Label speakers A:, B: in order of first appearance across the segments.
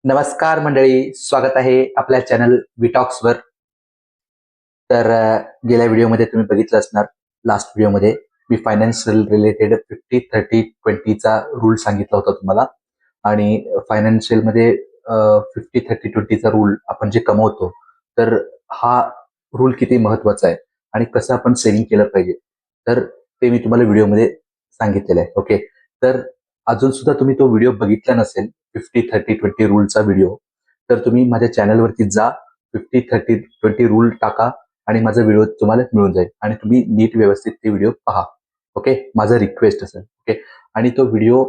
A: नमस्कार मंडळी, स्वागत आहे आपल्या चॅनल विटॉक्स वर. तर गेल्या व्हिडिओमध्ये तुम्ही बघितलं असणार, लास्ट व्हिडिओमध्ये मी फायनान्शियल रिलेटेड 50-30-20चा रूल सांगितला होता तुम्हाला. आणि फायनान्शियल मध्ये 50-30-20चा रूल आपण जे कमवतो, तर हा रूल किती महत्वाचा आहे आणि कसं आपण सेव्हिंग केलं पाहिजे, तर ते मी तुम्हाला व्हिडिओमध्ये सांगितलेलं आहे. ओके, तर अजून सुद्धा तुम्ही तो व्हिडिओ बघितला नसेल 50-30-20 रूलचा व्हिडिओ, तर तुम्ही माझ्या चॅनलवरती जा, 50-30-20 रूल टाका आणि माझा व्हिडिओ तुम्हाला मिळून जाईल आणि तुम्ही नीट व्यवस्थित ते व्हिडिओ पहा. ओके, माझा रिक्वेस्ट असेल. ओके, आणि तो व्हिडिओ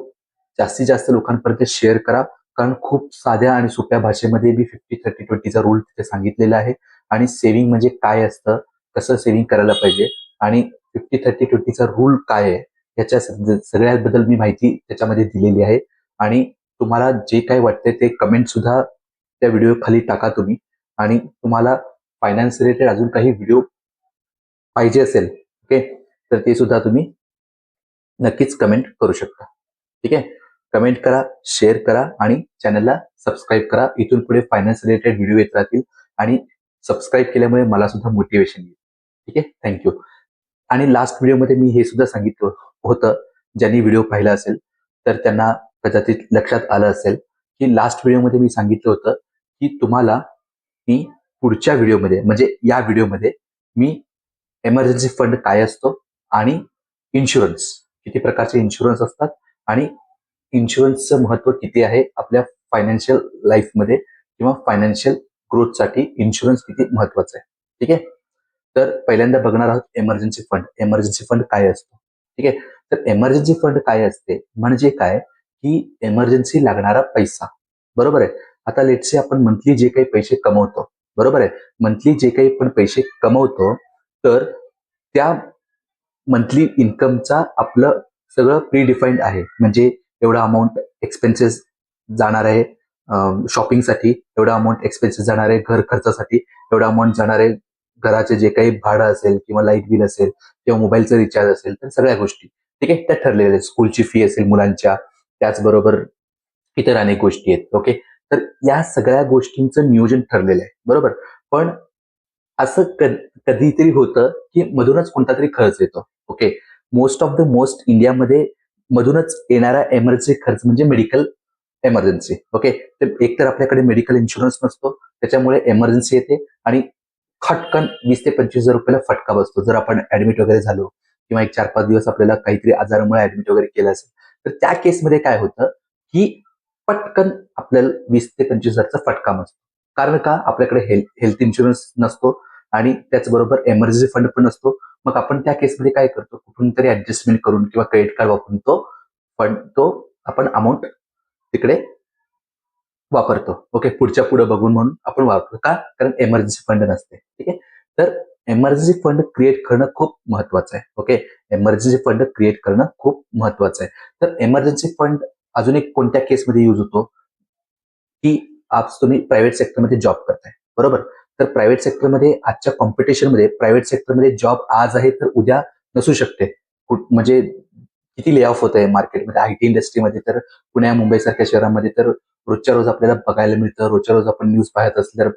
A: जास्तीत जास्त लोकांपर्यंत शेअर करा, कारण खूप साध्या आणि सोप्या भाषेमध्ये मी 50-30-20चा रूल तिथे सांगितलेला आहे. आणि सेव्हिंग म्हणजे काय असतं, कसं सेव्हिंग करायला पाहिजे आणि 50-30-20चा रूल काय आहे, याच्या सगळ्याबद्दल मी माहिती त्याच्यामध्ये दिलेली आहे. आणि तुम्हाला जे काही वाटते ते कमेंट सुद्धा त्या व्हिडिओ खाली टाका तुम्ही. आणि तुम्हाला फायनान्स रिलेटेड अजून काही व्हिडिओ पाहिजे असेल, ओके, तर ते सुद्धा तुम्ही नक्कीच कमेंट करू शकता. ठीक आहे, कमेंट करा, शेअर करा आणि चॅनलला सबस्क्राईब करा. इथून पुढे फायनान्स रिलेटेड व्हिडिओ येत राहतील आणि सबस्क्राईब केल्यामुळे मला सुद्धा मोटिवेशन येईल. ठीक आहे, थँक्यू. आणि लास्ट व्हिडिओमध्ये मी हे सुद्धा सांगितलं होतं, ज्यांनी व्हिडिओ पाहिला असेल तर त्यांना कदाचित लक्षात आलं असेल की लास्ट व्हिडिओमध्ये मी सांगितलं होतं की तुम्हाला मी पुढच्या व्हिडिओमध्ये, म्हणजे या व्हिडिओमध्ये, मी एमर्जन्सी फंड काय असतो आणि इन्शुरन्स, किती प्रकारचे इन्शुरन्स असतात आणि इन्शुरन्सचं महत्व किती आहे आपल्या फायनान्शियल लाईफमध्ये किंवा फायनान्शियल ग्रोथसाठी इन्शुरन्स किती महत्वाचं आहे. ठीक आहे, तर पहिल्यांदा बघणार आहोत एमर्जन्सी फंड. एमर्जन्सी फंड काय असतो? ठीक आहे, तर एमर्जन्सी फंड काय असते म्हणजे काय, की एमर्जन्सी लागणारा पैसा. बरोबर आहे. आता लेट्स आपण मंथली जे काही पैसे कमवतो, बरोबर आहे, मंथली जे काही पण पैसे कमवतो, तर त्या मंथली इन्कमचा आपलं सगळं प्री डिफाईन्ड आहे. म्हणजे एवढा अमाऊंट एक्सपेन्सेस जाणार आहे शॉपिंगसाठी, एवढा अमाऊंट एक्सपेन्सेस जाणार आहे घर खर्चासाठी, एवढा अमाऊंट जाणार आहे घराचे जे काही भाडं असेल किंवा लाईट बिल असेल किंवा मोबाईलचं रिचार्ज असेल, तर सगळ्या गोष्टी ठीक आहे त्या ठरलेल्या आहेत. स्कूलची फी असेल मुलांच्या, त्याचबरोबर इतर अनेक गोष्टी आहेत. ओके, तर या सगळ्या गोष्टींचं नियोजन ठरलेलं आहे. बरोबर, पण असं कधीतरी होतं की मधूनच कोणता तरी खर्च येतो. Okay, most of the most इंडियामध्ये मधूनच येणारा एमर्जन्सी खर्च म्हणजे मेडिकल एमर्जन्सी. ओके, तर एक तर आपल्याकडे मेडिकल इन्शुरन्स नसतो, त्याच्यामुळे एमर्जन्सी येते आणि खटकन 20,000 ते 25,000 रुपयाला फटका बसतो जर आपण ऍडमिट वगैरे झालो किंवा एक 4-5 दिवस आपल्याला काहीतरी आजारामुळे ऍडमिट वगैरे केलं असेल, तर त्या केसमध्ये काय होतं की पटकन आपल्याला 20,000 ते 25,000चा फटका बसतो. कारण का, आपल्याकडे हेल्थ इन्शुरन्स नसतो आणि त्याचबरोबर एमर्जन्सी फंड पण नसतो. मग आपण त्या केसमध्ये काय करतो, कुठून तरी ऍडजस्टमेंट करून किंवा क्रेडिट कार्ड वापरून तो फंड, तो आपण अमाऊंट तिकडे वापरतो. ओके, पुढच्या पुढे बघून म्हणून आपण वापरतो. का? कारण एमर्जन्सी फंड नसते. ठीक आहे, तर एमर्जन्सी फंड क्रिएट करणं खूप महत्वाचं आहे. ओके, एमर्जन्सी फंड क्रिएट करणं खूप महत्वाचं आहे. तर एमर्जन्सी फंड अजून एक कोणत्या केसमध्ये यूज होतो, की आज तुम्ही प्रायव्हेट सेक्टरमध्ये जॉब करताय, बरोबर, तर प्रायव्हेट सेक्टरमध्ये आजच्या कॉम्पिटिशनमध्ये प्रायव्हेट सेक्टरमध्ये जॉब आज आहे तर उद्या नसू शकते. म्हणजे किती ले ऑफ होत आहे मार्केटमध्ये, आयटी इंडस्ट्रीमध्ये तर पुण्या मुंबई सारख्या शहरामध्ये तर रोजच्या रोज आपल्याला बघायला मिळतं. रोजच्या रोज आपण न्यूज पाहत असेल तर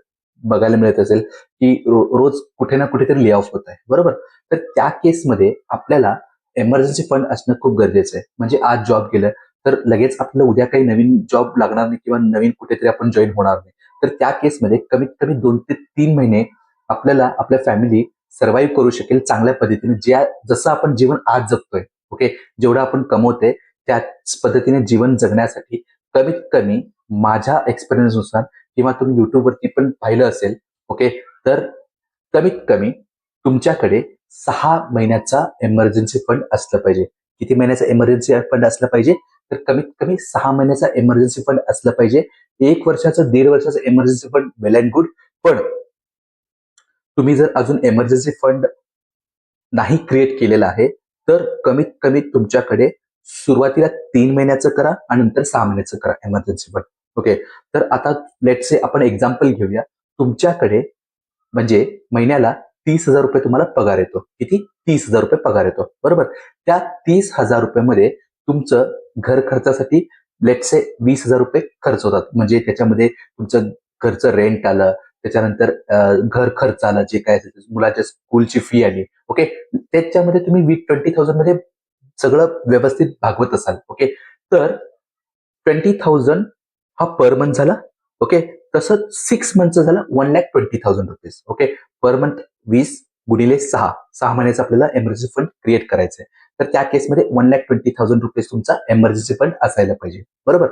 A: बघायला मिळत असेल की रोज कुठे ना कुठेतरी ले ऑफ होत आहे. बरोबर, तर त्या केसमध्ये आपल्याला एमर्जन्सी फंड असणं खूप गरजेचं आहे. म्हणजे आज जॉब गेलं तर लगेच आपल्याला उद्या काही नवीन जॉब लागणार नाही किंवा नवीन कुठेतरी आपण जॉईन होणार नाही. तर त्या केसमध्ये कमीत कमी 2 ते 3 महिने आपल्याला आपल्या फॅमिली सर्व्हाइव्ह करू शकेल चांगल्या पद्धतीने, जसं आपण जीवन आज जगतोय. ओके, जेवढं आपण कमवतोय त्याच पद्धतीने जीवन जगण्यासाठी कमीत कमी माझ्या एक्सपिरियन्सनुसार किंवा तुम्ही युट्यूबवरती पण पाहिलं असेल, ओके, तर कमीत कमी तुमच्याकडे 6 महिन्याचा एमर्जन्सी फंड असलं पाहिजे. किती महिन्याचा एमर्जन्सी फंड असलं पाहिजे, तर कमीत कमी 6 महिन्याचा एमर्जन्सी फंड असलं पाहिजे. 1 वर्षाचं 1.5 वर्षाचं emergency fund well and good, पण तुम्ही जर अजून एमर्जन्सी फंड नाही क्रिएट केलेला आहे, तर कमीत कमी तुमच्याकडे सुरुवातीला 3 महिन्याचं करा आणि नंतर 6 महिन्याचं करा एमर्जन्सी फंड. ओके, तर आता लेट्स से आपण एक्झाम्पल घेऊया. तुमच्याकडे म्हणजे महिन्याला 30,000 रुपये तुम्हाला पगार येतो. किती? 30,000 रुपये पगार येतो. बरोबर, त्या 30,000 रुपयामध्ये तुमचं घर खर्चासाठी लेट्स से 20,000 रुपये खर्च होतात, म्हणजे त्याच्यामध्ये तुमचं घरचं रेंट आलं, त्याच्यानंतर घर खर्च आला, जे काय असेल मुलाच्या स्कूलची फी आली, ओके, त्याच्यामध्ये तुम्ही 20,000 मध्ये सगळं व्यवस्थित भागवत असाल, ओके, तर 20,000 हा पर मंथ झाला, ओके. तसंच 6 मंथचा झाला 1,20,000 रुपीज, ओके. पर मंथ 20 गुणिले 6 महिन्याचा आपल्याला एमर्जन्सी फंड क्रिएट करायचं आहे. तर त्या केसमध्ये 1,20,000 रुपीज तुमचा एमर्जन्सी फंड असायला पाहिजे, बरोबर.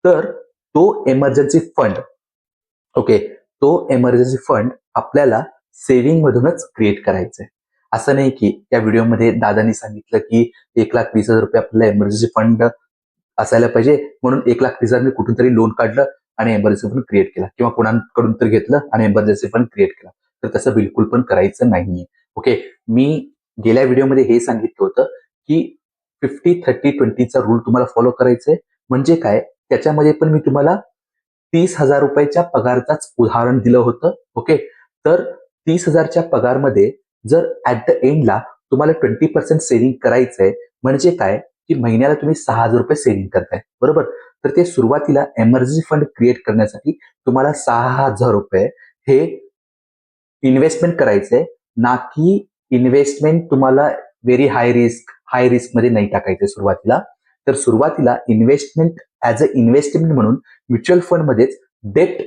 A: तर तो एमर्जन्सी फंड, ओके, तो एमर्जन्सी फंड आपल्याला सेव्हिंग मधूनच क्रिएट करायचा आहे. असं नाही की त्या व्हिडिओमध्ये दादानी सांगितलं की 1,20,000 रुपये आपल्याला एमर्जन्सी फंड असायला पाहिजे, म्हणून 1,30,000 मी कुठून तरी लोन काढलं आणि एमर्जन्सी फंड क्रिएट केला, किंवा कोणाकडून तरी घेतलं आणि एमर्जन्सी फंड क्रिएट केला. तर तसं बिलकुल पण करायचं नाहीये, ओके. मी गेल्या व्हिडिओमध्ये हे सांगितलं होतं की 50-30-20चा रूल तुम्हाला फॉलो करायचा आहे. म्हणजे काय, त्याच्यामध्ये पण मी तुम्हाला 30,000 रुपयाच्या पगारचाच उदाहरण दिलं होतं, ओके. तर 30,000च्या पगारमध्ये जर ऍट द एंडला तुम्हाला 20% सेव्हिंग करायचंय, म्हणजे काय की महिन्याला तुम्ही 6,000 रुपये सेव्हिंग करताय, बरोबर. तर ते सुरुवातीला एमर्जन्सी फंड क्रिएट करण्यासाठी तुम्हाला 6,000 रुपये हे इन्व्हेस्टमेंट करायचंय, ना की इन्व्हेस्टमेंट तुम्हाला व्हेरी हाय रिस्क मध्ये नाही टाकायचे सुरुवातीला. तर सुरुवातीला इन्व्हेस्टमेंट ऍज अ इन्व्हेस्टमेंट म्हणून म्युच्युअल फंड मध्येच डेट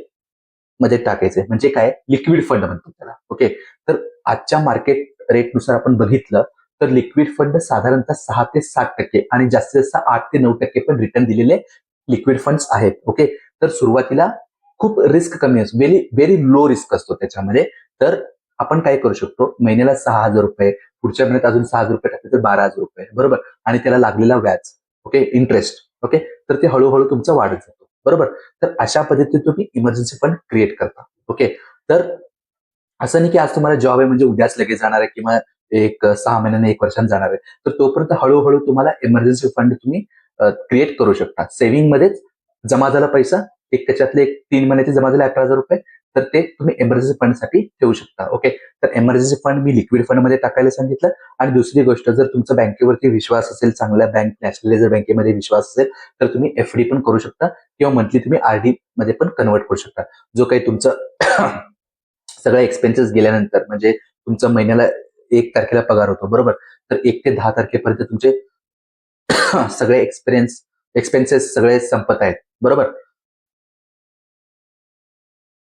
A: मध्ये टाकायचे, म्हणजे काय, लिक्विड फंड म्हणतो त्याला, ओके. तर आजच्या मार्केट रेटनुसार आपण बघितलं तर लिक्विड फंड साधारणतः 6 ते 7% आणि जास्तीत जास्त 8 ते 9% पण रिटर्न दिलेले लिक्विड फंड्स आहेत, ओके. तर सुरुवातीला खूप रिस्क कमी असतो, व्हेरी व्हेरी लो रिस्क असतो त्याच्यामध्ये. तर आपण काय करू शकतो, महिन्याला 6,000 रुपये, पुढच्या महिन्यात अजून 6,000 रुपये टाकले तर 12,000 रुपये, बरोबर. आणि त्याला लागलेला व्याज, ओके, इंटरेस्ट, ओके. तर ते हळूहळू तुमचं वाढत जातो, बरोबर. तर अशा पद्धतीने तुम्ही इमर्जन्सी फंड क्रिएट करता, ओके. तर असं नाही की आज तुम्हाला जॉब आहे म्हणजे उद्याच लगेच जाणार आहे, किंवा 6 महिन्याने 1 वर्षाने जाणार आहे. तर तोपर्यंत हळूहळू तुम्हाला इमर्जन्सी फंड तुम्ही क्रिएट करू शकता. सेव्हिंग मध्येच जमा झाला पैसा, एक त्याच्यातले 3 महिन्याचे जमा झाले 18,000 रुपये, तर ते तुम्ही इमर्जन्सी फंडसाठी ठेवू शकता, ओके. तर इमर्जन्सी फंड मी लिक्विड फंड मध्ये टाकायला सांगितलं. आणि दुसरी गोष्ट, जर तुमचा बँकेवरती विश्वास असेल, चांगल्या बँक, नॅशनलाइज बँकेमध्ये विश्वास असेल, तर तुम्ही एफडी पण करू शकता, किंवा मंथली तुम्ही आरडी मध्ये पण कन्वर्ट करू शकता. जो काही तुमचं सगळे एक्सपेन्सेस गेल्यानंतर, म्हणजे तुमचा महिन्याला 1 तारखेला पगार होतो, बरोबर. तर 1 ते 10 तारखेपर्यंत तुमचे सगळे एक्सपेन्सेस सगळे संपत आहेत, बरोबर.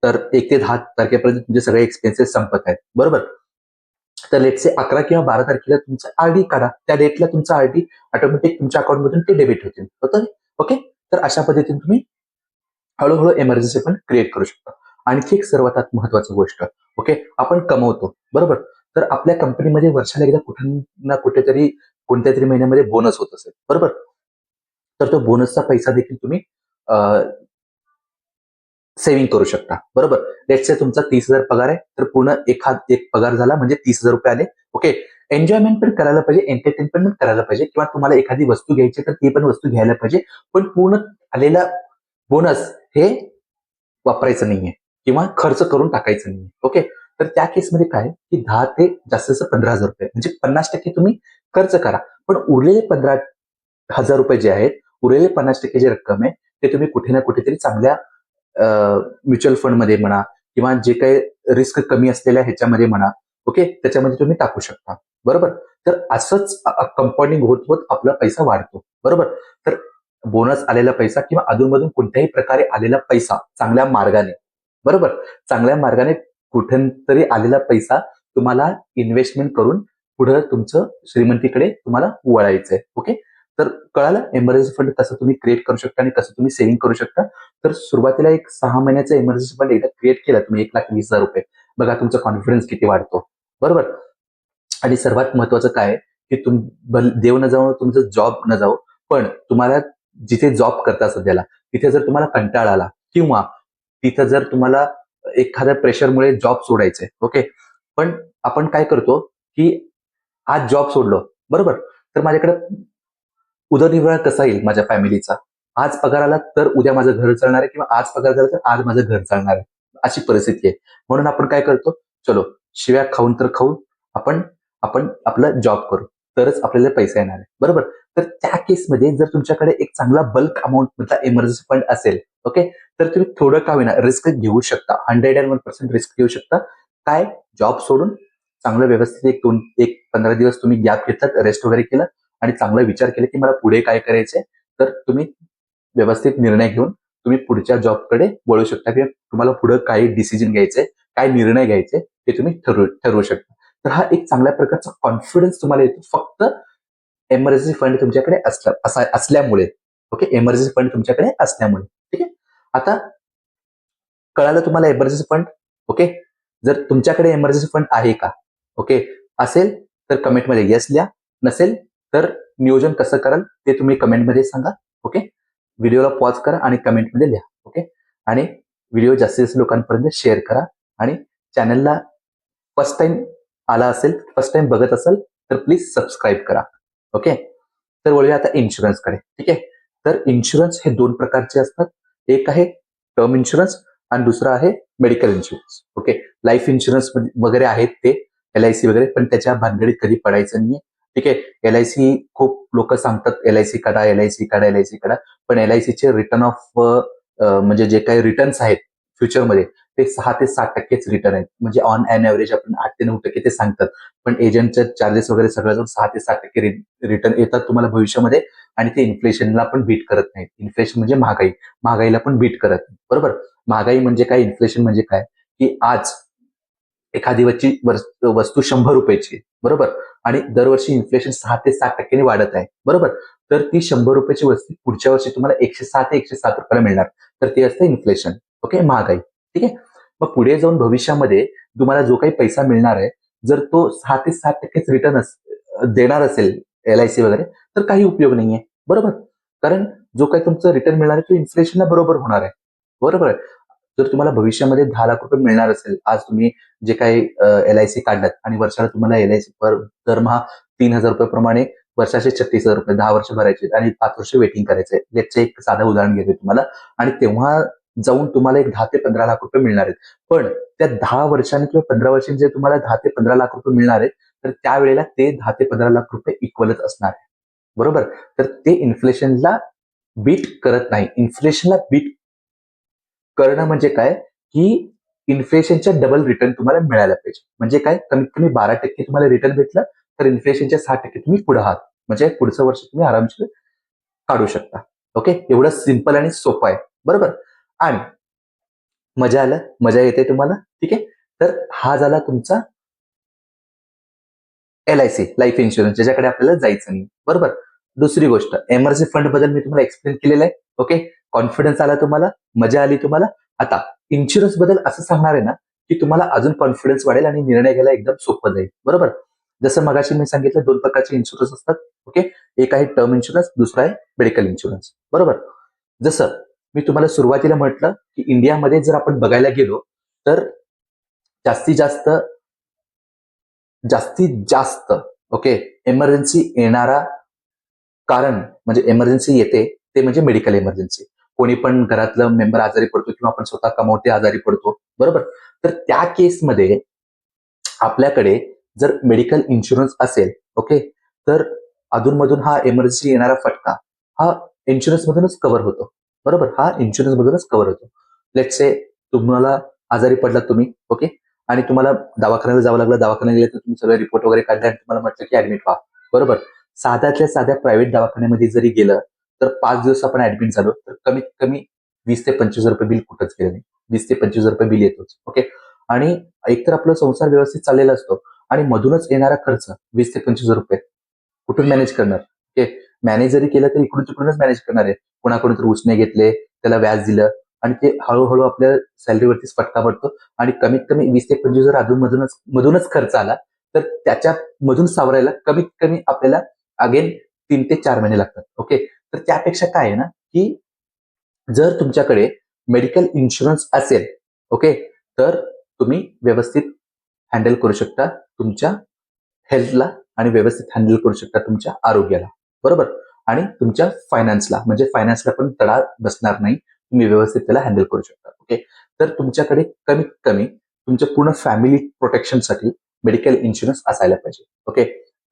A: तर 1 ते 10 तारखेपर्यंत तुमचे सगळे एक्सपेन्सेस संपत आहेत, बरोबर. तर लेट से 11 किंवा 12 तारखेला तुमचं आरडी काढा, त्या डेटला तुमचा आरडी ऑटोमॅटिक तुमच्या अकाउंटमधून ते डेबिट होतील, होतं, ओके. तर अशा पद्धतीने तुम्ही हळूहळू एमर्जन्सी फंड क्रिएट करू शकता. आणखी एक सर्वात महत्वाची गोष्ट, ओके, आपण कमवतो, बरोबर. तर आपल्या कंपनीमध्ये वर्षाला एकदा कुठे ना कुठेतरी कोणत्या तरी महिन्यामध्ये बोनस होत असेल, बरोबर. तर तो बोनसचा पैसा देखील तुम्ही सेव्हिंग करू शकता, बरोबर. लेट्स से तुमचा 30,000 पगार आहे, तर पूर्ण एक पगार झाला म्हणजे 30,000 रुपये आले, ओके. एन्जॉयमेंट पण करायला पाहिजे, एंटरटेनमेंट पण करायला पाहिजे, किंवा तुम्हाला एखादी वस्तू घ्यायची तर ती पण वस्तू घ्यायला पाहिजे. पण पूर्ण आलेला बोनस हे वापरायचं नाहीये, किंवा खर्च करून टाकायचं नाहीये, ओके. तर त्या केसमध्ये काय की 10 ते जास्तीत जास्त 15,000 रुपये, म्हणजे 50% तुम्ही खर्च करा. पण उरलेले 15,000 रुपये जे आहेत, उरलेले 50% जी रक्कम आहे, ते तुम्ही कुठे ना कुठेतरी चांगल्या म्युच्युअल फंडमध्ये म्हणा, किंवा जे काही रिस्क कमी असलेल्या ह्याच्यामध्ये म्हणा, ओके, त्याच्यामध्ये तुम्ही टाकू शकता, बरोबर. तर असंच कंपाऊंडिंग होत होत आपला पैसा वाढतो, बरोबर. तर बोनस आलेला पैसा, किंवा अधूनमधून कोणत्याही प्रकारे आलेला पैसा चांगल्या मार्गाने, बरोबर, चांगल्या मार्गाने कुठून तरी आलेला पैसा तुम्हाला इन्व्हेस्टमेंट करून पुढे तुमचं श्रीमंतीकडे तुम्हाला वळायचंय, ओके. तर कळालं एमर्जन्सी फंड कसं तुम्ही क्रिएट करू शकता आणि कसं तुम्ही सेव्हिंग करू शकता. तर सुरुवातीला एक 6 महिन्याचा इमर्जन्सी फंड एकदा क्रिएट केला तुम्ही 1,20,000 रुपये, बघा तुमचा कॉन्फिडन्स किती वाढतो, बरोबर. आणि सर्वात महत्वाचं काय आहे, की देव न जाऊ, तुमचं जॉब न जाऊ, पण तुम्हाला जिथे जॉब करता सध्याला, तिथे जर तुम्हाला कंटाळा आला, किंवा तिथं जर तुम्हाला एखाद्या प्रेशरमुळे जॉब सोडायचंय, ओके. पण आपण काय करतो की आज जॉब सोडलो, बरोबर. तर माझ्याकडे उदरनिर्वाह कसा येईल माझ्या फॅमिलीचा, आज पगार आला तर उद्या माझं घर चालणार आहे, किंवा आज पगार झाला तर आज माझं घर चालणार आहे, अशी परिस्थिती आहे. म्हणून आपण काय करतो, चलो शिव्या खाऊन तर खाऊन आपण आपण आपला जॉब करू, तरच आपल्याला पैसा येणार आहे, बरोबर. तर त्या केसमध्ये जर तुमच्याकडे एक चांगला बल्क अमाऊंट मधला इमर्जन्सी फंड असेल, ओके, तर तुम्ही थोडं का होईना रिस्क घेऊ शकता. 101% रिस्क घेऊ शकता. काय, जॉब सोडून चांगलं व्यवस्थित एक 15 दिवस तुम्ही गॅप घेतलात, रेस्ट वगैरे केलं आणि चांगला विचार केला की मला पुढे काय करायचंय, तर तुम्ही व्यवस्थित निर्णय घेऊन तुम्ही पुढच्या जॉबकडे वळू शकता किंवा तुम्हाला पुढे काय डिसिजन घ्यायचंय, काय निर्णय घ्यायचे ते तुम्ही ठरवू शकता. तर हा एक चांगल्या प्रकारचा कॉन्फिडन्स तुम्हाला येतो फक्त एमर्जन्सी फंड तुमच्याकडे असल्यामुळे. ओके, एमर्जन्सी फंड तुमच्याकडे असल्यामुळे. ठीक आहे. आता कळालं तुम्हाला एमर्जन्सी फंड. ओके, जर तुमच्याकडे एमर्जन्सी फंड आहे का, ओके, असेल तर कमेंटमध्ये येस लिहा, नसेल तर नियोजन कसं कराल ते तुम्ही कमेंटमध्ये सांगा. ओके, व्हिडिओला पॉज करा आणि कमेंटमध्ये लिहा. ओके, आणि व्हिडिओ जास्तीत जास्त लोकांपर्यंत शेअर करा आणि चॅनलला फर्स्ट टाइम आला असेल, फर्स्ट टाइम बघत असाल तर प्लीज सबस्क्राईब करा. ओके, तर वळूया आता इन्शुरन्सकडे. ठीक आहे, तर इन्शुरन्स हे 2 प्रकारचे असतात. एक आहे टर्म इन्शुरन्स आणि दुसरा आहे medical insurance. Okay, life insurance वगैरे आहेत ते LIC वगैरे, पण त्याच्या भानगडीत कधी पडायचं नाहीये. ठीक आहे, LIC खूप लोक सांगतात LIC काढा, LIC काढा, LIC काढा, पण LICचे रिटर्न ऑफ म्हणजे जे काही रिटर्न्स आहेत फ्युचरमध्ये ते 6 ते 7% रिटर्न आहेत. म्हणजे ऑन एन ऍव्हरेज आपण 8 ते 9% ते सांगतात, पण एजंटचे चार्जेस वगैरे सगळं जाऊन 6 ते 7% रिटर्न येतात तुम्हाला भविष्यामध्ये आणि ते इन्फ्लेशनला पण बीट करत नाहीत. इन्फ्लेशन म्हणजे महागाईला पण बीट करत नाही. बरोबर, महागाई म्हणजे काय, इन्फ्लेशन म्हणजे काय, की आज एखादी वस्तू 100 रुपयाची आहे, बरोबर, आणि दरवर्षी इन्फ्लेशन 6 ते 7% वाढत आहे, बरोबर, तर ती 100 रुपयाची वस्तू पुढच्या वर्षी तुम्हाला 106 ते 107 रुपयाला मिळणार. तर ते असतं इन्फ्लेशन. ओके, महागाई. ठीक आहे, मग पुढे जाऊन भविष्यामध्ये तुम्हाला जो काही पैसा मिळणार आहे, जर तो 6 ते 7% रिटर्न देणार असेल LIC वगैरे, तर काही उपयोग नाहीये. बरोबर, कारण जो काही तुमचं रिटर्न मिळणार आहे तो इन्फ्लेशनला बरोबर होणार आहे. बरोबर आहे. जर तुम्हाला भविष्यामध्ये 10 लाख रुपये मिळणार असेल, आज तुम्ही जे काही LIC काढलात आणि वर्षाला तुम्हाला LIC दरमहा 3,000 रुपये प्रमाणे वर्षाचे 36,000 रुपये 10 वर्ष भरायचे आणि 5 वर्ष वेटिंग करायचंय. याचं एक साधं उदाहरण घेतो तुम्हाला, आणि तेव्हा जाऊन तुम्हाला एक 10 ते 15 लाख रुपये मिळणार आहेत. पण त्या 10 वर्षांनी किंवा 15 वर्षांनी जे तुम्हाला 10 ते 15 लाख रुपये मिळणार आहेत, तर त्यावेळेला ते 10 ते 15 लाख रुपये इक्वलच असणार आहे. बरोबर, तर ते इन्फ्लेशनला बीट करत नाही. इन्फ्लेशनला बीट करणं म्हणजे काय, की इन्फ्लेशनच्या डबल रिटर्न तुम्हाला मिळायला पाहिजे. म्हणजे काय, कमीत कमी 12% तुम्हाला रिटर्न भेटलं तर इन्फ्लेशनच्या 6% तुम्ही पुढे आहात. म्हणजे पुढचं वर्ष तुम्ही आरामशीर काढू शकता. ओके, एवढं सिंपल आणि सोपं आहे. बरोबर, आणि मजा येते तुम्हाला. ठीक आहे, तर हा झाला तुमचा LIC, लाईफ इन्शुरन्स, ज्याच्याकडे आपल्याला जायचं नाही. बरोबर, दुसरी गोष्ट एमर्जन्सी फंड बद्दल मी तुम्हाला एक्सप्लेन केलेलं आहे. ओके, कॉन्फिडन्स आला तुम्हाला, मजा आली तुम्हाला. आता इन्शुरन्स बद्दल असं सांगणार आहे ना, की तुम्हाला अजून कॉन्फिडन्स वाढेल आणि निर्णय घ्यायला एकदम सोपं जाईल. बरोबर, जसं मगाशी मी सांगितलं 2 प्रकारचे इन्शुरन्स असतात. ओके, एक आहे टर्म इन्शुरन्स, दुसरा आहे मेडिकल इन्शुरन्स. बरोबर, जसं मी तुम्हाला सुरुवातीला म्हटलं की इंडियामध्ये जर आपण बघायला गेलो तर जास्तीत जास्त जास्तीत जास्त ओके एमर्जन्सी येणारा कारण म्हणजे एमर्जन्सी येते ते म्हणजे मेडिकल एमर्जन्सी. कोणी पण घरातलं मेंबर आजारी पडतो किंवा आपण स्वतः कमवते आजारी पडतो. बरोबर, तर त्या केसमध्ये आपल्याकडे जर मेडिकल इन्शुरन्स असेल, ओके, तर अधूनमधून हा एमर्जन्सी येणारा फटका हा इन्शुरन्स मधूनच कव्हर होतो. बरोबर, हा इन्शुरन्स मधूनच कव्हर होतो. लेट्स से तुम्हाला आजारी पडलात तुम्ही, ओके, आणि तुम्हाला दवाखान्याला जावं लागलं, दवाखान्यात गेले तर तुम्ही सगळे रिपोर्ट वगैरे काढले आणि तुम्हाला म्हटलं की ऍडमिट व्हा. बरोबर, साध्यातल्या साध्या प्रायव्हेट दवाखान्यामध्ये जरी गेलं तर 5 दिवस आपण ऍडमिट झालो तर कमीत कमी 20 ते 25 रुपये बिल कुठंच गेलं नाही. 20 ते 25 रुपये बिल येतोच. ओके, आणि एकतर आपला संसार व्यवस्थित चाललेला असतो आणि मधूनच येणारा खर्च 20 ते 25 रुपये कुठून मॅनेज करणार. ओके, मॅनेज जरी केलं तरी इकडून तिकडूनच मॅनेज करणार आहे. कोणाकडून तर उसने घेतले, त्याला व्याज दिलं आणि ते हळूहळू आपल्या सॅलरीवरतीच फटका पडतो आणि कमीत कमी 20 ते 25 जर मधूनच खर्च आला तर त्याच्या मधून सावरायला कमीत कमी आपल्याला अगेन 3 ते 4 महिने लागतात. ओके, तर त्यापेक्षा काय आहे ना, की जर तुमच्याकडे मेडिकल इन्शुरन्स असेल, ओके, तर तुम्ही व्यवस्थित हँडल करू शकता तुमच्या हेल्थला आणि व्यवस्थित हँडल करू शकता तुमच्या आरोग्याला. बरोबर, आणि तुमच्या फायनान्सला म्हणजे फायनान्सला पण तडा बसणार नाही. तुम्ही व्यवस्थित त्याला हँडल करू शकता. ओके, तर तुमच्याकडे कमीत कमी तुमच्या पूर्ण फॅमिली प्रोटेक्शनसाठी मेडिकल इन्शुरन्स असायला पाहिजे. ओके,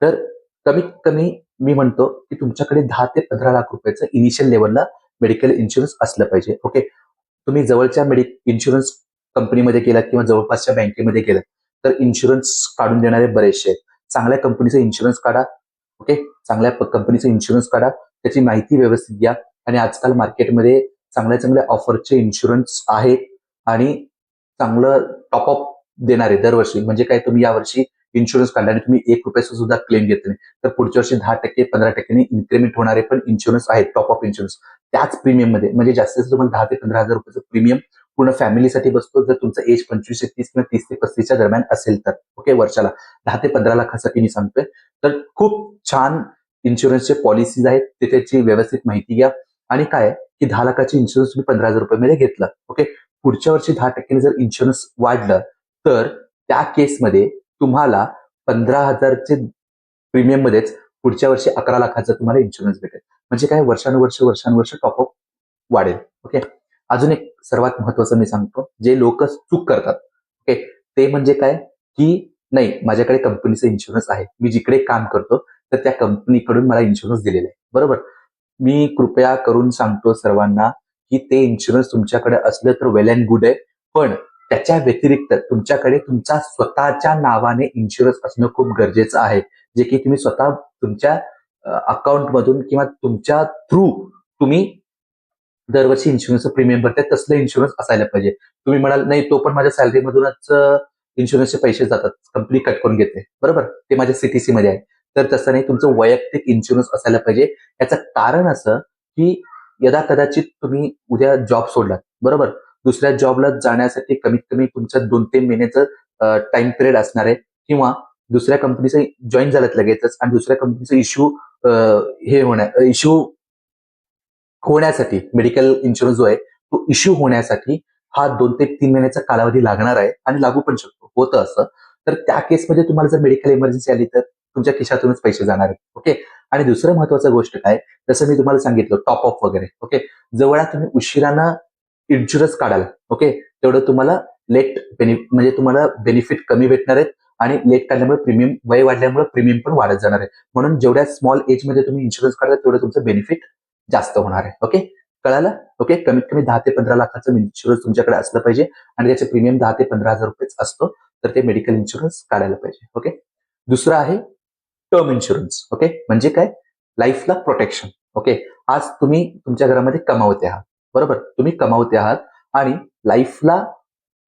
A: तर कमीत कमी मी म्हणतो की तुमच्याकडे 10 ते 15 लाख रुपयाचं इनिशियल लेवलला मेडिकल इन्शुरन्स असलं पाहिजे. ओके. तुम्ही जवळच्या इन्शुरन्स कंपनीमध्ये गेलात किंवा जवळपासच्या बँकेमध्ये गेलात तर इन्शुरन्स काढून देणारे बरेचसे आहेत. चांगल्या कंपनीचा इन्शुरन्स काढा. ओके. चांगल्या कंपनीचा इन्शुरन्स काढा, त्याची माहिती व्यवस्थित घ्या आणि आजकाल मार्केटमध्ये चांगल्या चांगल्या ऑफरचे इन्शुरन्स आहेत आणि चांगलं टॉपअप देणारे दरवर्षी. म्हणजे काय, तुम्ही यावर्षी इन्शुरन्स काढला आणि तुम्ही ₹1 सुद्धा क्लेम घेत नाही तर पुढच्या वर्षी 10% 15% इन्क्रीमेंट होणारे पण इन्शुरन्स आहेत, टॉपअप इन्शुरन्स. त्याच प्रीमियम मध्ये, म्हणजे जास्तीत जास्त तुम्हाला 10 ते 15 हजार रुपयाचं प्रीमियम पूर्ण फॅमिलीसाठी बसतो जर तुमचं एज 25 ते 30 किंवा 30 ते 35च्या दरम्यान असेल तर. ओके. वर्षाला 10 ते 15 लाखासाठी मी सांगतोय. तर खूप छान इन्शुरन्सचे पॉलिसीज आहेत, ते त्याची व्यवस्थित माहिती घ्या. आणि काय की 10 लाखाची इन्शुरन्स तुम्ही 15,000 रुपयामध्ये घेतला. ओके. पुढच्या वर्षी 10% जर इन्शुरन्स वाढलं तर त्या केसमध्ये तुम्हाला 15,000चे प्रीमियम मध्येच पुढच्या वर्षी 11 लाखाचा तुम्हाला इन्शुरन्स भेटेल. म्हणजे काय, वर्षानुवर्ष टॉपअप वाढेल. ओके. अजून एक सर्वात महत्वाचं मी सांगतो, जे लोक चूक करतात. ओके. ते म्हणजे काय की नाही, माझ्याकडे कंपनीचा इन्शुरन्स आहे, मी जिकडे काम करतो तर त्या कंपनीकडून मला इन्शुरन्स दिलेला आहे. बरोबर. मी कृपया करून सांगतो सर्वांना की ते इन्शुरन्स तुमच्याकडे असलं तर वेल अँड गुड आहे, पण त्याच्या व्यतिरिक्त तुमच्याकडे तुमचा स्वतःच्या नावाने इन्शुरन्स असणं खूप गरजेचं आहे, जे की तुम्ही स्वतः तुमच्या अकाउंट मधून किंवा तुमच्या थ्रू तुम्ही दरवर्षी इन्शुरन्सचं प्रीमियम भरताय, तसलं इन्शुरन्स असायला पाहिजे. तुम्ही म्हणाल नाही, तो पण माझ्या सॅलरीमधूनच इन्शुरन्सचे पैसे जातात, कंपनी कट करून घेते, बरोबर, ते माझ्या सीटीसी मध्ये आहे. तर तसं नाही, तुमचं वैयक्तिक इन्शुरन्स असायला पाहिजे. याचं कारण असं की यदा कदाचित तुम्ही उद्या जॉब सोडलात, बरोबर, दुसऱ्या जॉबला जाण्यासाठी कमीत कमी तुमचं 2-3 महिन्याचं टाइम पिरियड असणार आहे, किंवा दुसऱ्या कंपनीचं जॉईन झालं लगेचच आणि दुसऱ्या कंपनीचं इश्यू होण्यासाठी, मेडिकल इन्शुरन्स जो आहे तो इश्यू होण्यासाठी हा 2 ते 3 महिन्याचा कालावधी लागणार आहे आणि लागू पण शकतो, होतं असं. तर त्या केसमध्ये तुम्हाला जर मेडिकल इमर्जन्सी आली तर तुमच्या खिशातूनच पैसे जाणार आहेत. ओके. आणि दुसरं महत्वाचं गोष्ट काय, जसं मी तुम्हाला सांगितलं टॉपअप वगैरे. ओके. जेवढा तुम्ही उशिरानं इन्शुरन्स काढाल, ओके, तेवढं तुम्हाला म्हणजे तुम्हाला बेनिफिट कमी भेटणार आहेत आणि लेट काढल्यामुळे प्रीमियम, वय वाढल्यामुळे प्रीमियम पण वाढत जाणार आहे. म्हणून जेवढ्या स्मॉल एज मध्ये तुम्ही इन्शुरन्स काढाल तेवढं तुमचं बेनिफिट जास्त होणार आहे. ओके. कळालं. ओके. कमीत कमी 10 ते 15 लाखाचं इन्शुरन्स तुमच्याकडे असलं पाहिजे आणि त्याचे प्रीमियम 10 ते 15 हजार रुपयेच असतो, तर ते मेडिकल इन्शुरन्स काढायला पाहिजे. ओके. दुसरं आहे टर्म इन्शुरन्स. ओके. म्हणजे काय, लाईफला प्रोटेक्शन. ओके. आज तुम्ही तुमच्या घरामध्ये कमावते आहात, बरोबर, तुम्ही कमावते आहात आणि लाईफला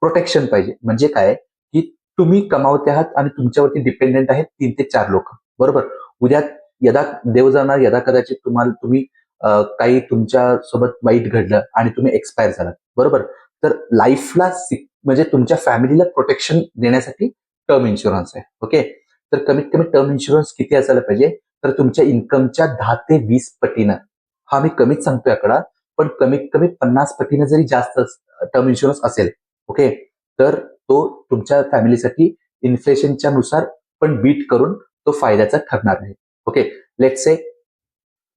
A: प्रोटेक्शन पाहिजे. म्हणजे काय की तुम्ही कमावते आहात आणि तुमच्यावरती डिपेंडेंट आहेत 3 ते 4 लोक, बरोबर. उद्या यदा देव जाणार, यदा कदाचित तुम्ही काही तुमच्या सोबत वाईट घडलं आणि तुम्ही एक्सपायर झालात, बरोबर, तर लाईफला म्हणजे तुमच्या फॅमिलीला प्रोटेक्शन देण्यासाठी टर्म इन्शुरन्स आहे. ओके. तर कमीत कमी टर्म इन्शुरन्स किती असायला पाहिजे, तर तुमच्या इन्कमच्या 10 ते 20 पटीनं. हा मी कमीच सांगतोय आकडा, पण कमीत कमी 50 पटीनं जरी जास्त टर्म इन्शुरन्स असेल, ओके, तर तो तुमच्या फॅमिलीसाठी इन्फ्लेशनच्या नुसार पण बीट करून तो फायद्याचा ठरणार आहे. ओके. लेट्स से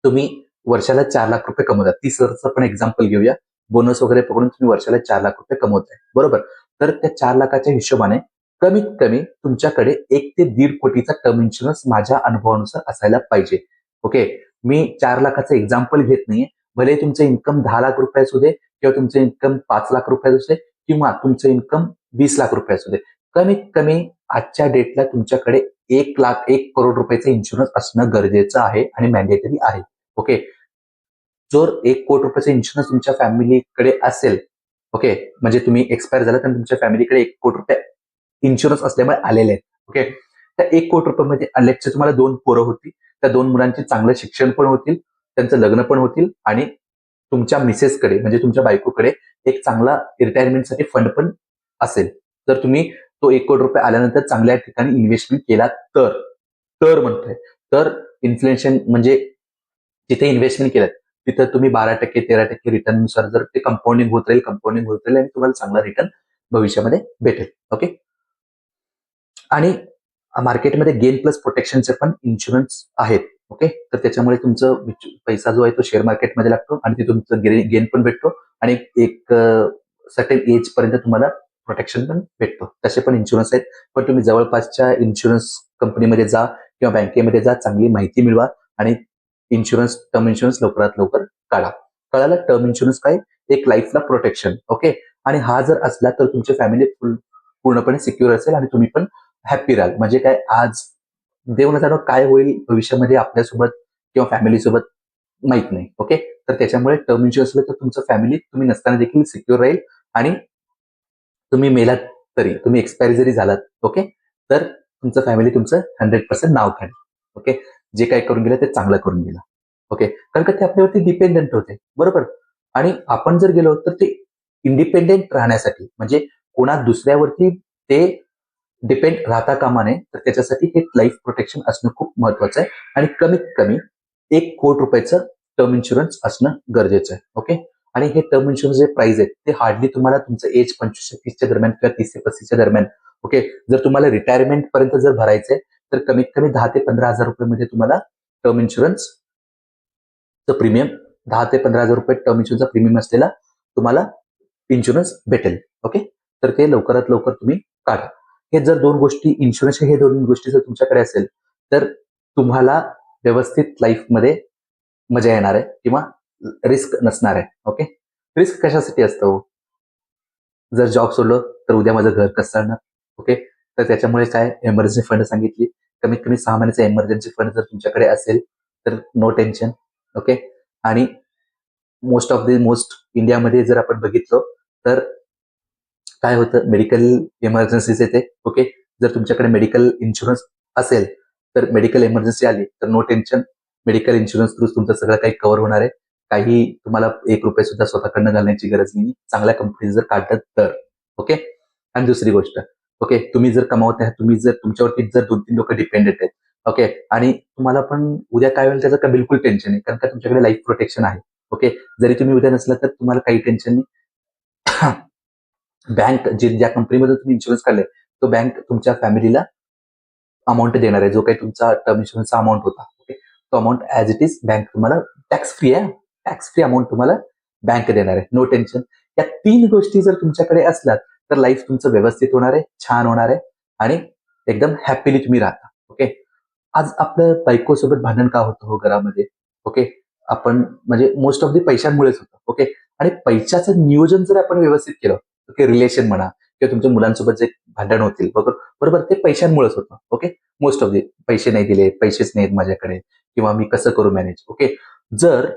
A: तुम्ही वर्षाला 4 लाख रुपये कमवतात, 30 वर्षाचं पण एक्झाम्पल घेऊया, बोनस वगैरे पकडून तुम्ही वर्षाला 4 लाख रुपये कमवताय, बरोबर. तर त्या 4 लाखाच्या हिशोबाने कमीत कमी तुमच्याकडे 1 ते 1.5 कोटीचा टर्म इन्शुरन्स माझ्या अनुभवानुसार असायला पाहिजे. ओके. मी 4 लाखाचं एक्झाम्पल घेत नाहीये. भले तुमचं इन्कम 10 लाख रुपये असू दे किंवा तुमचं इन्कम 5 लाख रुपये असू दे किंवा तुमचं इन्कम 20 लाख रुपये असू दे, कमीत कमी आजच्या डेटला तुमच्याकडे 1 लाख 1 करोड रुपयाचं इन्शुरन्स असणं गरजेचं आहे आणि मॅन्डेटरी आहे. ओके. जर 1 कोटी रुपयाचं इन्शुरन्स तुमच्या फॅमिलीकडे असेल, ओके, म्हणजे तुम्ही एक्सपायर झाला तर तुमच्या फॅमिलीकडे 1 कोटी रुपये इन्शुरन्स असल्यामुळे आलेले आहेत. ओके. त्या 1 कोटी रुपयामध्ये लेटचे तुम्हाला 2 पोरं होती, त्या 2 मुलांचे चांगलं शिक्षण पण होतील, त्यांचं लग्न पण होतील आणि तुमच्या मिसेसकडे म्हणजे तुमच्या बायकोकडे एक चांगला रिटायरमेंटसाठी फंड पण असेल. जर तुम्ही तो 1 कोटी रुपये आल्यानंतर चांगल्या ठिकाणी इन्व्हेस्टमेंट केला तर, म्हणतोय, तर इन्फ्लेशन म्हणजे जिथे इन्व्हेस्टमेंट केलं तिथं तुम्ही 12% 13% रिटर्ननुसार जर ते कंपाऊंडिंग होत राहील आणि तुम्हाला चांगला रिटर्न भविष्यामध्ये भेटेल. ओके. आणि मार्केटमध्ये गेन प्लस प्रोटेक्शनचे पण इन्शुरन्स आहेत. ओके. तर त्याच्यामुळे तुमचं पैसा जो आहे तो शेअर मार्केटमध्ये लागतो आणि तिथून तुमचं गेन पण भेटतो आणि एक सर्टेन एज पर्यंत तुम्हाला प्रोटेक्शन पण भेटतो. तसे पण इन्शुरन्स आहेत. पण तुम्ही जवळपासच्या इन्शुरन्स कंपनीमध्ये जा किंवा बँकेमध्ये जा, चांगली माहिती मिळवा आणि टर्म इन्शुरन्स लवकरात लवकर काढा. कळालं? टर्म इन्शुरन्स काय? एक लाईफला प्रोटेक्शन. ओके. आणि हा जर असला तर तुमची फॅमिली पूर्णपणे सिक्युअर असेल आणि तुम्ही पण हॅप्पी राहाल. म्हणजे काय, आज देव न जाणो काय होईल भविष्यामध्ये आपल्यासोबत किंवा फॅमिलीसोबत माहित नाही. ओके. तर त्याच्यामुळे टर्म इन्शुरन्स असलं तर तुमचं फॅमिली तुम्ही नसताना देखील सिक्युअर राहील आणि तुम्ही मेलात तरी, तुम्ही एक्सपायरी जरी झालात, ओके, तर तुमचं फॅमिली तुमचं 100% नाव काढेल. ओके. जे काही करून गेलं ते चांगलं करून गेलं. ओके. कारण का ते आपल्यावरती डिपेंडंट होते. बरोबर. आणि आपण जर गेलो तर ते इंडिपेंडेंट राहण्यासाठी, म्हणजे कोणा दुसऱ्यावरती ते डिपेंड राहता कामा नये, तर त्याच्यासाठी हे लाईफ प्रोटेक्शन असणं खूप महत्वाचं आहे. आणि कमीत कमी ₹1,00,00,000 टर्म इन्शुरन्स असणं गरजेचं आहे. ओके. आणि हे टर्म इन्शुरन्स जे प्राइस आहेत ते हार्डली तुम्हाला तुमचं एज 25 ते 30च्या दरम्यान किंवा 30 ते 35च्या दरम्यान, ओके, जर तुम्हाला रिटायरमेंट पर्यंत जर भरायचंय तर कमीत कमी 10 ते 15,000 रुपये तुम्हाला टर्म इन्शुरन्स प्रीमियम, 10 ते 15,000 रुपये टर्म इन्शुरन्सचा प्रीमियम असलेला तुम्हाला इन्शुरन्स भेटेल. ओके. तर ते लवकरात लवकर तुम्ही काढा. हे जर दोन गोष्टी, इन्शुरन्स हे दोन गोष्टी जर तुमच्याकडे असेल तर तुम्हाला व्यवस्थित लाईफमध्ये मजा येणार आहे किंवा रिस्क नसणार आहे. ओके. रिस्क कशासाठी असतं हो? जर जॉब सोडलं तर उद्या माझं घर कसं चालणार? ओके. तर त्याच्यामुळे काय, एमर्जन्सी फंड सांगितली. कमीत कमी 6 महिन्याचा एमर्जन्सी फंड जर तुमच्याकडे असेल तर नो टेन्शन. ओके. आणि मोस्ट इंडियामध्ये जर आपण बघितलं तर काय होतं, मेडिकल इमर्जन्सीज येते. ओके. जर तुमच्याकडे मेडिकल इन्शुरन्स असेल तर मेडिकल इमर्जन्सी आली तर no tension, medical insurance through तुमचं सगळं काही कव्हर होणार आहे. काही तुम्हाला ₹1 सुद्धा स्वतःकडनं घालण्याची गरज नाही, चांगल्या कंपनी जर काढतात तर. ओके. आणि दुसरी गोष्ट, ओके, तुम्ही जर कमावत आहे, तुम्ही जर तुमच्यावरती जर 2-3 लोक डिपेंडेंट आहेत, ओके, आणि तुम्हाला पण उद्या काय होईल त्याचं काय बिलकुल टेन्शन नाही, कारण का तुमच्याकडे लाईफ प्रोटेक्शन आहे. ओके. जरी तुम्ही उद्या नसला तर तुम्हाला काही टेन्शन नाही. बँक ज्या कंपनीमध्ये तुम्ही इन्शुरन्स काढले तो बँक तुमच्या फॅमिलीला अमाऊंट देणार आहे. जो काही तुमचा टर्म इन्शुरन्सचा अमाऊंट होता, ओके, तो amount as it is bank तुम्हाला टॅक्स फ्री आहे. टॅक्स फ्री अमाऊंट तुम्हाला बँक देणार आहे. No tension. या 3 गोष्टी जर तुमच्याकडे असल्यात तर लाईफ तुमचं व्यवस्थित होणार आहे, छान होणार आहे आणि एकदम हॅपीली तुम्ही राहता. ओके. आज आपलं बायकोसोबत भांडण का होतं हो घरामध्ये? ओके. आपण म्हणजे मोस्ट ऑफ दी पैशांमुळेच होतं. ओके. आणि पैशाचं नियोजन जर आपण व्यवस्थित केलं, ओके, रिलेशन म्हणा किंवा तुमच्या मुलांसोबत जे भांडण होतील, बरोबर, ते पैशांमुळेच होतं. ओके. मोस्ट ऑफ दी पैसे नाही दिले, पैसेच नाहीत माझ्याकडे किंवा मी कसं करू मॅनेज. ओके. जर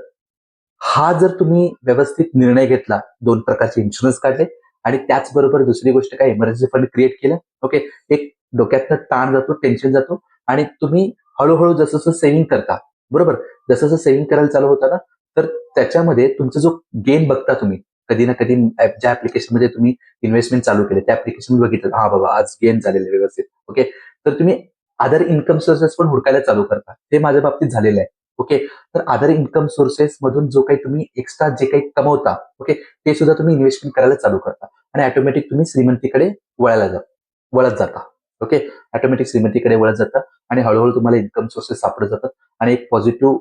A: जर तुम्ही व्यवस्थित निर्णय घेतला, 2 प्रकारचे इन्शुरन्स काढले आणि त्याचबरोबर दुसरी गोष्ट काय, इमर्जन्सी फंड क्रिएट केलं. ओके. एक डोक्यातनं ताण जातो, टेन्शन जातो आणि तुम्ही हळूहळू जसं सेव्हिंग करता, बरोबर, जसं सेव्हिंग करायला चालू होता ना, तर त्याच्यामध्ये तुमचा जो गेन बघता तुम्ही, कधी ना कधी ज्या ऍप्लिकेशनमध्ये तुम्ही इन्व्हेस्टमेंट चालू केले त्या ऍप्लिकेशन बघितलं, हा बाबा आज गेन झालेलं आहे व्यवस्थित. ओके. तर तुम्ही अदर इन्कम सोर्सेस पण हुडकायला चालू करता. ते माझ्या बाबतीत झालेलं आहे. ओके. तर अदर इन्कम सोर्सेस मधून जो काही तुम्ही एक्स्ट्रा जे काही कमवता, ओके, ते सुद्धा तुम्ही इन्व्हेस्टमेंट करायला चालू करता आणि ऑटोमॅटिक तुम्ही श्रीमंतीकडे वळत जाता. ओके. ऑटोमॅटिक श्रीमंतीकडे वळत जाता आणि हळूहळू तुम्हाला इन्कम सोर्सेस सापडत जातात आणि एक पॉझिटिव्ह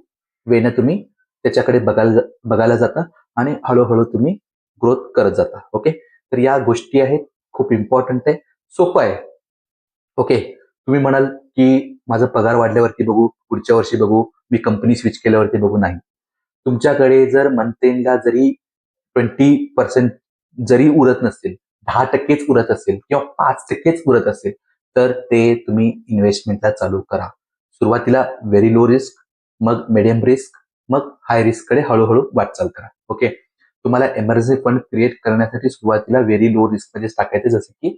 A: वेनं तुम्ही त्याच्याकडे बघायला जाता आणि हळूहळू तुम्ही ग्रोथ करत जाता. ओके. तर या गोष्टी आहेत, खूप इम्पॉर्टंट आहे, सोपं आहे. ओके. तुम्ही म्हणाल की माझा पगार वाढल्यावरती बघू, पुढच्या वर्षी बघू, मी कंपनी स्विच केल्यावरती बघू. नाही. तुमच्याकडे जर मंथ एंडला जरी 20% जरी उरत नसतील, 10%च उरत असेल किंवा 5%च उरत असेल, तर ते तुम्ही इन्व्हेस्टमेंटला चालू करा. सुरुवातीला व्हेरी लो रिस्क, मग मीडियम रिस्क, मग हाय रिस्ककडे हळूहळू वाटचाल करा. ओके. तुम्हाला एमर्जन्सी फंड क्रिएट करण्यासाठी सुरुवातीला व्हेरी लो रिस्क मध्येच टाकायचे, जसं की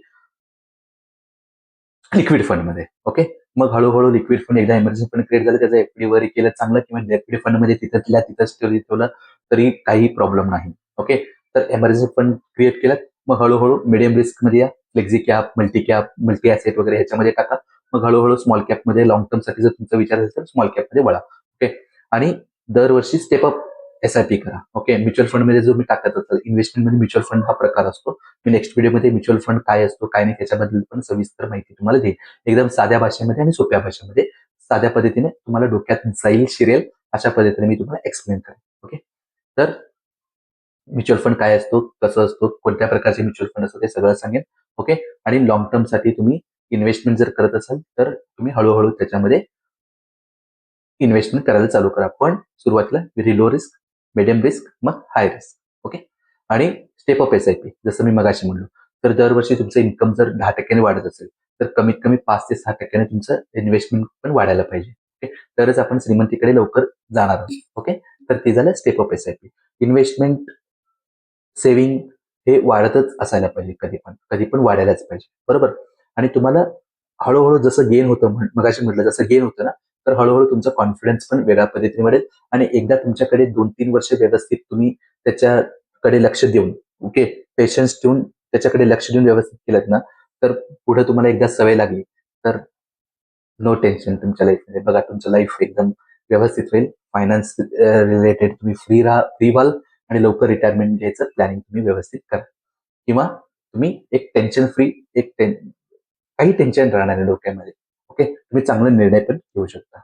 A: लिक्विड फंडमध्ये. ओके. मग हळूहळू लिक्विड फंड एकदा इमर्जन्सी फंड क्रिएट झालं, त्याचं एफडी वगैरे केलं चांगलं किंवा लिक्विड फंडमध्ये तिथल्या तिथंच ठेवलं तरी काही प्रॉब्लेम नाही. ओके. तर इमर्जन्सी फंड क्रिएट केलं, मग हळूहळू मिडियम रिस्क मध्ये या, flexi cap, multi cap, multi asset वगैरे ह्याच्यामध्ये टाका. मग हळूहळू स्मॉल कॅपमध्ये लॉंग टर्म साठी जर तुमचा विचार असेल तर स्मॉल कॅपमध्ये वळा. ओके. आणि दरवर्षी स्टेप अप एसआयपी करा. ओके. म्युच्युअल फंडमध्ये जो मी टाकत असाल, इन्व्हेस्टमेंटमध्ये म्युच्युअल फंड हा प्रकार असतो. मी नेक्स्ट व्हिडिओमध्ये म्युच्युअल फंड काय असतो काय नाही त्याच्याबद्दल पण सविस्तर माहिती तुम्हाला देईल, एकदम साध्या भाषेमध्ये आणि सोप्या भाषेमध्ये, साध्या पद्धतीने तुम्हाला डोक्यात जाईल, शिरेल अशा पद्धतीने मी तुम्हाला एक्सप्लेन करेन. ओके. तर म्युच्युअल फंड काय असतो, कसं असतो, कोणत्या प्रकारचे म्युच्युअल फंड असतो ते सगळं सांगेन. ओके. आणि लॉंग टर्म साठी तुम्ही इन्व्हेस्टमेंट जर करत असाल तर तुम्ही हळूहळू त्याच्यामध्ये इन्व्हेस्टमेंट करायला चालू करा. पण सुरुवातीला very low risk, medium risk, मग हाय रिस्क. ओके. आणि स्टेप ऑफ SIP जसं मी मगाशी म्हणलो, तर दरवर्षी तुमचं इन्कम जर 10% वाढत असेल तर कमीत कमी 5 ते 6% तुमचं इन्व्हेस्टमेंट पण वाढायला पाहिजे. ओके. तरच आपण श्रीमंतीकडे लवकर जाणार आहोत. ओके. तर ते झालं step of SIP. Investment, saving हे वाढतच असायला पाहिजे, कधी पण वाढायलाच पाहिजे. बरोबर. आणि तुम्हाला हळूहळू जसं गेन होतं, मगाशी म्हटलं जसं गेन होतं ना, तर हळूहळू तुमचा कॉन्फिडन्स पण वेगळ्या पद्धतीने वाढेल. आणि एकदा तुमच्याकडे 2-3 वर्ष व्यवस्थित तुम्ही त्याच्याकडे लक्ष देऊन, ओके, पेशन्स ठेवून त्याच्याकडे लक्ष देऊन व्यवस्थित केलं ना, तर पुढे तुम्हाला एकदा सवय लागली तर नो टेन्शन तुमच्या लाईफमध्ये. बघा तुमचं लाईफ एकदम व्यवस्थित होईल. फायनान्स रिलेटेड तुम्ही फ्री व्हाल आणि लवकर रिटायरमेंट घ्यायचं प्लॅनिंग तुम्ही व्यवस्थित करा. किंवा तुम्ही एक टेन्शन फ्री, काही टेन्शन राहणार नाही डोक्यामध्ये. ओके. तुम्ही चांगले निर्णय पण घेऊ शकता.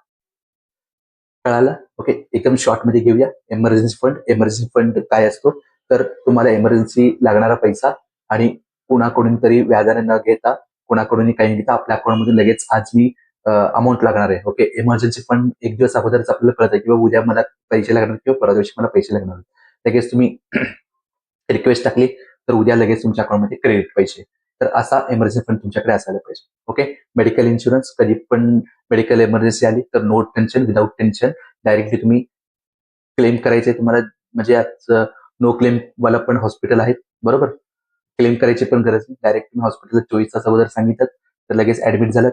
A: कळालं? ओके. एकदम शॉर्टमध्ये घेऊया. Emergency fund. एमर्जन्सी फंड काय असतो? तर तुम्हाला एमर्जन्सी लागणारा पैसा आणि कुणाकडून तरी व्याजाने न घेता, कुणाकडून काही घेता आपल्या अकाउंटमध्ये लगेच आज मी अमाऊंट लागणार आहे. ओके. एमर्जन्सी फंड एक दिवस अगोदरच आपल्याला कळतं किंवा उद्या मला पैसे लागणार किंवा परवा दिवशी मला पैसे लागणार. लगेच तुम्ही रिक्वेस्ट टाकली तर उद्या लगेच तुमच्या अकाउंटमध्ये क्रेडिट पैसे. तर असा एमर्जन्सी फंड तुमच्याकडे असायला पाहिजे. ओके. मेडिकल इन्शुरन्स, कधी पण मेडिकल इमर्जन्सी आली तर no tension, without tension directly तुम्ही क्लेम करायचे तुम्हाला. म्हणजे आज नो क्लेम वाला पण हॉस्पिटल आहेत. बरोबर. क्लेम करायची पण गरज नाही. डायरेक्ट तुम्ही हॉस्पिटलला 24 तास अगोदर सांगितलं तर लगेच ऍडमिट झालं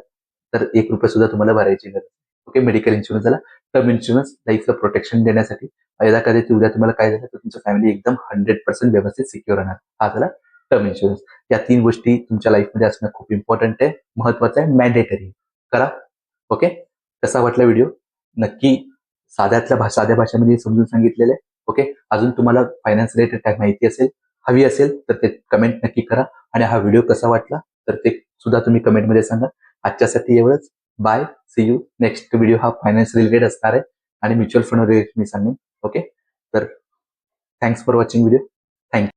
A: तर ₹1 सुद्धा तुम्हाला भरायची गरज नाही. ओके. मेडिकल इन्शुरन्स झाला. टर्म इन्शुरन्स लाईफचं प्रोटेक्शन देण्यासाठी. यदा कधी उद्या तुम्हाला काय झालं तर तुमचं फॅमिली एकदम 100% व्यवस्थित सिक्युअर राहणार. हा झाला टर्म इन्शुरन्स. या 3 गोष्टी तुमच्या लाईफमध्ये असणं खूप इम्पॉर्टंट आहे, महत्वाचं आहे, मॅन्डेटरी. करा. ओके. कसा वाटला व्हिडिओ? नक्की साध्या भाषेमध्ये समजून सांगितलेलं आहे. ओके. अजून तुम्हाला फायनान्स रिलेटेड काय माहिती असेल, हवी असेल तर ते कमेंट नक्की करा. आणि हा व्हिडिओ कसा वाटला तर ते सुद्धा तुम्ही कमेंटमध्ये सांगा. आजच्यासाठी एवढंच. Bye. See you. Next video हा फायनान्स रिलेटेड असणार आहे आणि म्युच्युअल फंड रिलेटेड मी सांगेन. ओके. तर thanks for watching video. Thank you.